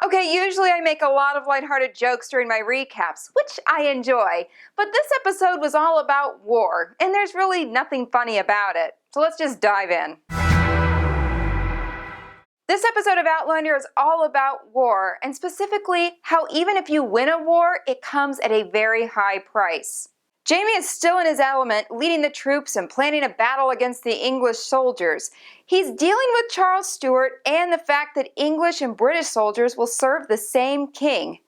Okay, usually I make a lot of lighthearted jokes during my recaps, which I enjoy, but this episode was all about war, and there's really nothing funny about it. So let's just dive in. This episode of Outlander is all about war, and specifically how even if you win a war, it comes at a very high price. Jaime is still in his element, leading the troops and planning a battle against the English soldiers. He's dealing with Charles Stuart and the fact that English and British soldiers will serve the same king.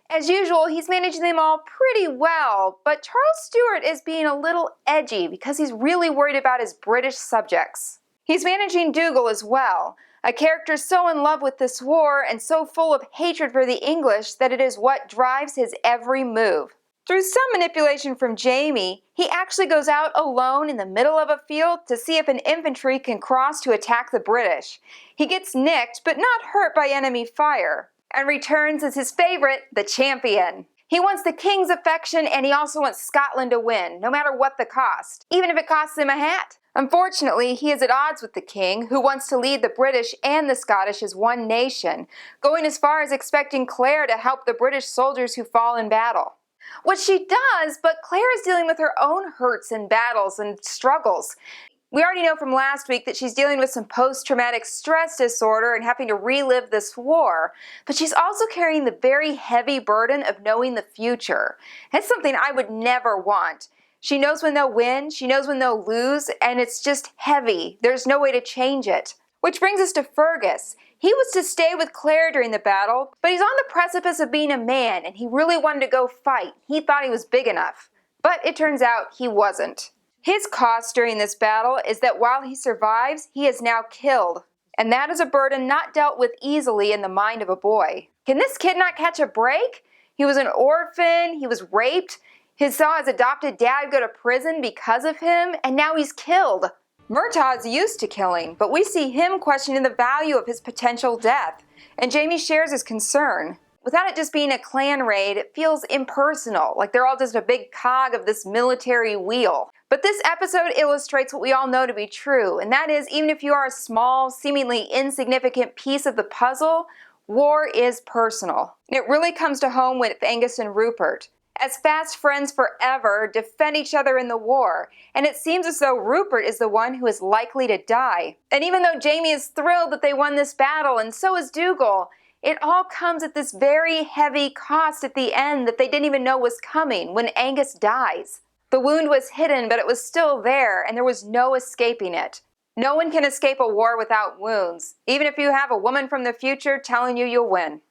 As usual, he's managing them all pretty well, but Charles Stuart is being a little edgy because he's really worried about his British subjects. He's managing Dougal as well, a character so in love with this war and so full of hatred for the English that it is what drives his every move. Through some manipulation from Jaime, he actually goes out alone in the middle of a field to see if an infantry can cross to attack the British. He gets nicked, but not hurt by enemy fire, and returns as his favorite, the champion. He wants the king's affection, and he also wants Scotland to win, no matter what the cost, even if it costs him a hat. Unfortunately, he is at odds with the king, who wants to lead the British and the Scottish as one nation, going as far as expecting Claire to help the British soldiers who fall in battle. Which she does, but Claire is dealing with her own hurts and battles and struggles. We already know from last week that she's dealing with some post-traumatic stress disorder and having to relive this war, but she's also carrying the very heavy burden of knowing the future. It's something I would never want. She knows when they'll win, she knows when they'll lose, and it's just heavy. There's no way to change it. Which brings us to Fergus. He was to stay with Claire during the battle, but he's on the precipice of being a man, and he really wanted to go fight. He thought he was big enough. But it turns out he wasn't. His cost during this battle is that while he survives, he is now killed. And that is a burden not dealt with easily in the mind of a boy. Can this kid not catch a break? He was an orphan, he was raped, he saw his adopted dad go to prison because of him, and now he's killed. Murtaugh's used to killing, but we see him questioning the value of his potential death, and Jaime shares his concern. Without it just being a clan raid, it feels impersonal, like they're all just a big cog of this military wheel. But this episode illustrates what we all know to be true, and that is, even if you are a small, seemingly insignificant piece of the puzzle, war is personal. It really comes to home with Angus and Rupert. As fast friends forever, defend each other in the war, and it seems as though Rupert is the one who is likely to die. And even though Jaime is thrilled that they won this battle, and so is Dougal, it all comes at this very heavy cost at the end that they didn't even know was coming when Angus dies. The wound was hidden, but it was still there, and there was no escaping it. No one can escape a war without wounds, even if you have a woman from the future telling you you'll win.